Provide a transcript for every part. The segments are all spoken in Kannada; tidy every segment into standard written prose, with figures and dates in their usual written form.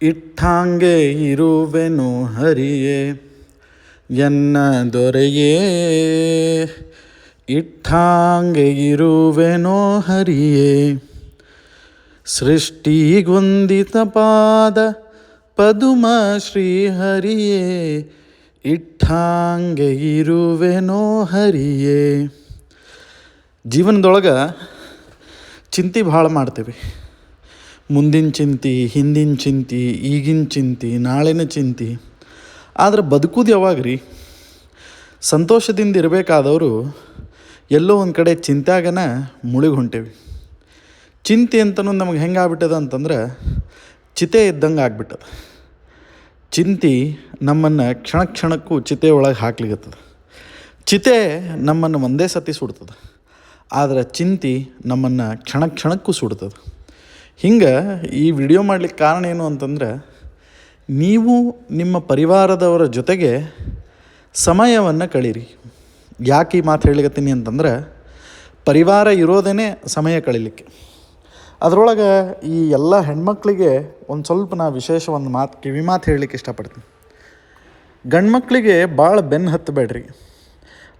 ಇಟ್ಟಾಂಗೆ ಇರುವೆನು ಹರಿಯೇ ಎನ್ನ ದೊರೆಯೇ. ಇಟ್ಟಾಂಗೆ ಇರುವೆನೋ ಹರಿಯೇ. ಸೃಷ್ಟಿಗೊಂದಿತ ಪಾದ ಪದುಮ ಶ್ರೀಹರಿಯೇ. ಇಟ್ಟಾಂಗೆ ಇರುವೆನೋ ಹರಿಯೇ. ಜೀವನದೊಳಗೆ ಚಿಂತೆ ಭಾಳ ಮಾಡ್ತೇವೆ. ಮುಂದಿನ ಚಿಂತೆ, ಹಿಂದಿನ ಚಿಂತೆ, ಈಗಿನ ಚಿಂತೆ, ನಾಳಿನ ಚಿಂತೆ. ಆದರೆ ಬದುಕುದು ಯಾವಾಗ ರೀ? ಸಂತೋಷದಿಂದ ಇರಬೇಕಾದವರು ಎಲ್ಲೋ ಒಂದು ಕಡೆ ಚಿಂತ್ಯಾಗನ ಮುಳುಗಿ ಹೊಂಟೇವಿ. ಚಿಂತೆ ಅಂತನೂ ನಮಗೆ ಹೆಂಗೆ ಆಗ್ಬಿಟ್ಟದ ಅಂತಂದ್ರೆ ಚಿತೆ ಇದ್ದಂಗೆ ಆಗ್ಬಿಟ್ಟದ. ಚಿಂತೆ ನಮ್ಮನ್ನು ಕ್ಷಣ ಕ್ಷಣಕ್ಕೂ ಚಿತೆ ಒಳಗೆ ಹಾಕ್ಲಿಕ್ಕತ್ತದ. ಚಿತೆ ನಮ್ಮನ್ನು ಒಂದೇ ಸತಿ ಸುಡ್ತದೆ, ಆದರೆ ಚಿಂತೆ ನಮ್ಮನ್ನು ಕ್ಷಣ ಕ್ಷಣಕ್ಕೂ ಸುಡ್ತದೆ. ಹಿಂಗೆ ಈ ವಿಡಿಯೋ ಮಾಡಲಿಕ್ಕೆ ಕಾರಣ ಏನು ಅಂತಂದ್ರೆ, ನೀವು ನಿಮ್ಮ ಪರಿವಾರದವರ ಜೊತೆಗೆ ಸಮಯವನ್ನು ಕಳೀರಿ. ಯಾಕೆ ಈ ಮಾತು ಹೇಳಿಕತ್ತೀನಿ ಅಂತಂದ್ರೆ, ಪರಿವಾರ ಇರೋದೇ ಸಮಯ ಕಳೀಲಿಕ್ಕೆ. ಅದರೊಳಗೆ ಈ ಎಲ್ಲ ಹೆಣ್ಮಕ್ಳಿಗೆ ಒಂದು ಸ್ವಲ್ಪ ನಾ ವಿಶೇಷ ಒಂದು ಮಾತು, ಕಿವಿ ಮಾತು ಹೇಳಲಿಕ್ಕೆ ಇಷ್ಟಪಡ್ತೀನಿ. ಗಂಡು ಮಕ್ಕಳಿಗೆ ಭಾಳ ಬೆನ್ನು ಹತ್ತಬೇಡ್ರಿ.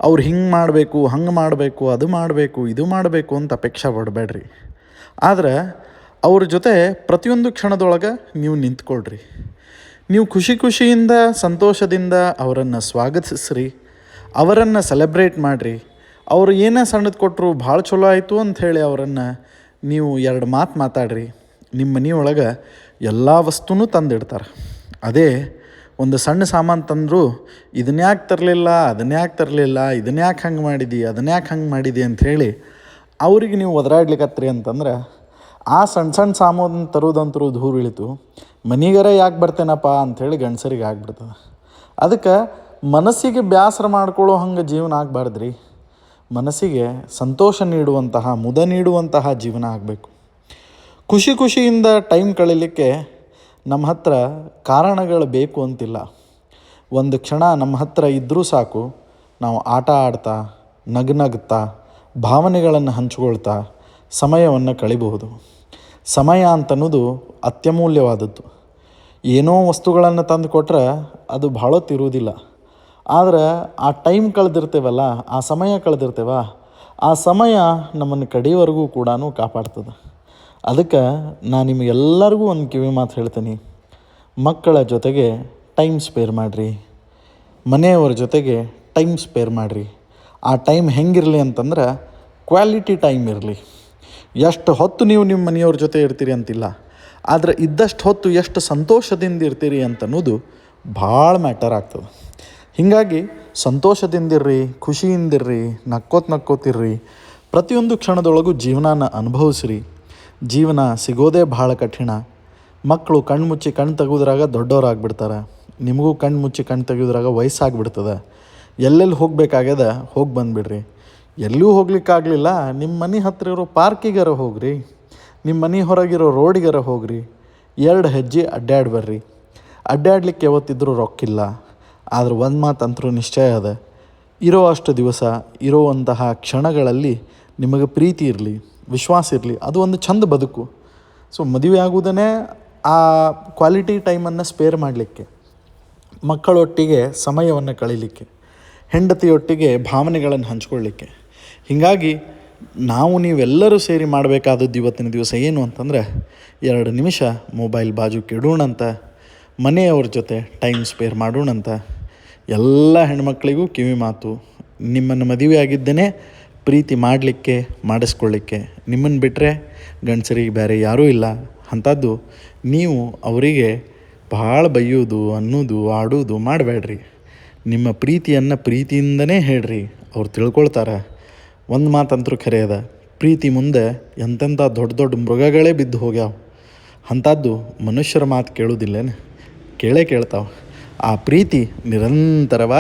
ಅವ್ರು ಹಿಂಗೆ ಮಾಡಬೇಕು, ಹಂಗೆ ಮಾಡಬೇಕು, ಅದು ಮಾಡಬೇಕು, ಇದು ಮಾಡಬೇಕು ಅಂತ ಅಪೇಕ್ಷೆ ಪಡಬೇಡ್ರಿ. ಆದರೆ ಅವ್ರ ಜೊತೆ ಪ್ರತಿಯೊಂದು ಕ್ಷಣದೊಳಗೆ ನೀವು ನಿಂತ್ಕೊಳ್ರಿ. ನೀವು ಖುಷಿ ಖುಷಿಯಿಂದ ಸಂತೋಷದಿಂದ ಅವರನ್ನು ಸ್ವಾಗತಿಸ್ರಿ, ಅವರನ್ನು ಸೆಲೆಬ್ರೇಟ್ ಮಾಡಿರಿ. ಅವರು ಏನೇ ಸಣ್ಣದು ಕೊಟ್ಟರು ಭಾಳ ಚಲೋ ಆಯಿತು ಅಂಥೇಳಿ ಅವರನ್ನು ನೀವು ಎರಡು ಮಾತು ಮಾತಾಡ್ರಿ. ನಿಮ್ಮ ಮನೆಯೊಳಗೆ ಎಲ್ಲ ವಸ್ತುನೂ ತಂದಿಡ್ತಾರೆ. ಅದೇ ಒಂದು ಸಣ್ಣ ಸಾಮಾನು ತಂದರು, ಇದನ್ಯಾಕೆ ತರಲಿಲ್ಲ, ಅದನ್ಯಾಕೆ ತರಲಿಲ್ಲ, ಇದನ್ಯಾಕೆ ಹಂಗೆ ಮಾಡಿದಿ, ಅದನ್ಯಾಕೆ ಹಂಗೆ ಮಾಡಿದಿ ಅಂಥೇಳಿ ಅವ್ರಿಗೆ ನೀವು ಒದರಾಡ್ಲಿಕ್ಕತ್ರಿ ಅಂತಂದ್ರೆ, ಆ ಸಣ್ಣ ಸಣ್ಣ ಸಾಮಾನು ತರೋದಂತರೂ ದೂರ ಇಳಿತು, ಮನೆಗರ ಯಾಕೆ ಬರ್ತೇನಪ್ಪ ಅಂಥೇಳಿ ಗಂಡಸರಿಗೆ ಆಗ್ಬಿಡ್ತದೆ. ಅದಕ್ಕೆ ಮನಸ್ಸಿಗೆ ಬೇಸರ ಮಾಡ್ಕೊಳ್ಳೋ ಹಂಗೆ ಜೀವನ ಆಗಬಾರ್ದ್ರಿ. ಮನಸ್ಸಿಗೆ ಸಂತೋಷ ನೀಡುವಂತಹ, ಮುದ ನೀಡುವಂತಹ ಜೀವನ ಆಗಬೇಕು. ಖುಷಿ ಖುಷಿಯಿಂದ ಟೈಮ್ ಕಳೀಲಿಕ್ಕೆ ನಮ್ಮ ಹತ್ರ ಕಾರಣಗಳು ಬೇಕು ಅಂತಿಲ್ಲ. ಒಂದು ಕ್ಷಣ ನಮ್ಮ ಹತ್ರ ಇದ್ದರೂ ಸಾಕು, ನಾವು ಆಟ ಆಡ್ತಾ, ನಗ್ನಗ್ತಾ, ಭಾವನೆಗಳನ್ನು ಹಂಚಿಕೊಳ್ತಾ ಸಮಯವನ್ನು ಕಳಿಬಹುದು. ಸಮಯ ಅಂತನ್ನೋದು ಅತ್ಯಮೂಲ್ಯವಾದದ್ದು. ಏನೋ ವಸ್ತುಗಳನ್ನು ತಂದು ಕೊಟ್ಟರೆ ಅದು ಭಾಳೊತ್ತಿರುವುದಿಲ್ಲ. ಆದರೆ ಆ ಟೈಮ್ ಕಳೆದಿರ್ತೇವಲ್ಲ, ಆ ಸಮಯ ಕಳೆದಿರ್ತೇವ, ಆ ಸಮಯ ನಮ್ಮನ್ನು ಕಡೆಯವರೆಗೂ ಕೂಡ ಕಾಪಾಡ್ತದೆ. ಅದಕ್ಕೆ ನಾನು ನಿಮಗೆಲ್ಲರಿಗೂ ಒಂದು ಕಿವಿ ಮಾತು ಹೇಳ್ತೀನಿ. ಮಕ್ಕಳ ಜೊತೆಗೆ ಟೈಮ್ ಸ್ಪೇರ್ ಮಾಡಿರಿ, ಮನೆಯವರ ಜೊತೆಗೆ ಟೈಮ್ ಸ್ಪೇರ್ ಮಾಡಿರಿ. ಆ ಟೈಮ್ ಹೆಂಗಿರಲಿ ಅಂತಂದ್ರೆ ಕ್ವಾಲಿಟಿ ಟೈಮ್ ಇರಲಿ. ಎಷ್ಟು ಹೊತ್ತು ನೀವು ನಿಮ್ಮ ಮನೆಯವ್ರ ಜೊತೆ ಇರ್ತೀರಿ ಅಂತಿಲ್ಲ, ಆದರೆ ಇದ್ದಷ್ಟು ಹೊತ್ತು ಎಷ್ಟು ಸಂತೋಷದಿಂದ ಇರ್ತೀರಿ ಅಂತನ್ನೋದು ಭಾಳ ಮ್ಯಾಟರ್ ಆಗ್ತದೆ. ಹೀಗಾಗಿ ಸಂತೋಷದಿಂದಿರ್ರಿ, ಖುಷಿಯಿಂದಿರ್ರಿ, ನಕ್ಕೋತಿರ್ರಿ. ಪ್ರತಿಯೊಂದು ಕ್ಷಣದೊಳಗೂ ಜೀವನನ ಅನುಭವಿಸ್ರಿ. ಜೀವನ ಸಿಗೋದೇ ಭಾಳ ಕಠಿಣ. ಮಕ್ಕಳು ಕಣ್ಣು ಮುಚ್ಚಿ ಕಣ್ಣು ತೆಗೆದ್ರಾಗ ದೊಡ್ಡವರಾಗ್ಬಿಡ್ತಾರೆ. ನಿಮಗೂ ಕಣ್ಣು ಮುಚ್ಚಿ ಕಣ್ಣು ತೆಗೆದ್ರಾಗ ವಯಸ್ಸಾಗ್ಬಿಡ್ತದೆ. ಎಲ್ಲೆಲ್ಲಿ ಹೋಗಬೇಕಾಗ್ಯದ ಹೋಗಿ ಬಂದುಬಿಡ್ರಿ. ಎಲ್ಲೂ ಹೋಗ್ಲಿಕ್ಕಾಗಲಿಲ್ಲ, ನಿಮ್ಮ ಮನೆ ಹತ್ತಿರ ಇರೋ ಪಾರ್ಕಿಗಾರ ಹೋಗ್ರಿ, ನಿಮ್ಮ ಮನೆ ಹೊರಗಿರೋ ರೋಡಿಗಾರ ಹೋಗ್ರಿ. 2 ಹೆಜ್ಜೆ ಅಡ್ಡಾಡಿ ಬರ್ರಿ. ಅಡ್ಡಾಡ್ಲಿಕ್ಕೆ ಯಾವತ್ತಿದ್ರೂ ರೊಕ್ಕಿಲ್ಲ, ಆದರೆ ಒಂದು ಮಾತಂತರೂ ನಿಶ್ಚಯ ಅದ, ಇರೋ ಅಷ್ಟು ದಿವಸ ಇರೋವಂತಹ ಕ್ಷಣಗಳಲ್ಲಿ ನಿಮಗೆ ಪ್ರೀತಿ ಇರಲಿ, ವಿಶ್ವಾಸ ಇರಲಿ. ಅದು ಒಂದು ಚಂದ ಬದುಕು. ಸೊ ಮದುವೆ ಆಗುವುದೇ ಆ ಕ್ವಾಲಿಟಿ ಟೈಮನ್ನು ಸ್ಪೇರ್ ಮಾಡಲಿಕ್ಕೆ, ಮಕ್ಕಳೊಟ್ಟಿಗೆ ಸಮಯವನ್ನು ಕಳೀಲಿಕ್ಕೆ, ಹೆಂಡತಿಯೊಟ್ಟಿಗೆ ಭಾವನೆಗಳನ್ನು ಹಂಚ್ಕೊಳ್ಳಿಕ್ಕೆ. ಹೀಗಾಗಿ ನೀವೆಲ್ಲರೂ ಸೇರಿ ಮಾಡಬೇಕಾದದ್ದು ಇವತ್ತಿನ ದಿವಸ ಏನು ಅಂತಂದ್ರೆ, 2 ನಿಮಿಷ ಮೊಬೈಲ್ ಬಾಜುಕ್ಕೆ ಇಡೋಣಂತ, ಮನೆಯವ್ರ ಜೊತೆ ಟೈಮ್ ಸ್ಪೇರ್ ಮಾಡೋಣಂತ. ಎಲ್ಲ ಹೆಣ್ಮಕ್ಳಿಗೂ ಕಿವಿ ಮಾತು, ನಿಮ್ಮನ್ನು ಮದುವೆ ಆಗಿದ್ದೇನೆ ಪ್ರೀತಿ ಮಾಡಲಿಕ್ಕೆ, ಮಾಡಿಸ್ಕೊಳ್ಳಿಕ್ಕೆ. ನಿಮ್ಮನ್ನು ಬಿಟ್ಟರೆ ಗಂಡಸರಿಗೆ ಬೇರೆ ಯಾರೂ ಇಲ್ಲ. ಅಂಥದ್ದು ನೀವು ಅವರಿಗೆ ಭಾಳ ಬೈಯೋದು, ಅನ್ನೋದು, ಆಡೋದು ಮಾಡಬೇಡ್ರಿ. ನಿಮ್ಮ ಪ್ರೀತಿಯನ್ನು ಪ್ರೀತಿಯಿಂದನೇ ಹೇಳ್ರಿ, ಅವ್ರು ತಿಳ್ಕೊಳ್ತಾರೆ. ಒಂದು ಮಾತಂತರೂ ಖರೆ ಅದ, ಪ್ರೀತಿ ಮುಂದೆ ಎಂತೆಂಥ ದೊಡ್ಡ ದೊಡ್ಡ ಮೃಗಗಳೇ ಬಿದ್ದು ಹೋಗ್ಯಾವ. ಅಂಥದ್ದು ಮನುಷ್ಯರ ಮಾತು ಕೇಳೋದಿಲ್ಲೇನು? ಕೇಳೇ ಕೇಳ್ತಾವೆ. ಆ ಪ್ರೀತಿ ನಿರಂತರವಾಗಿ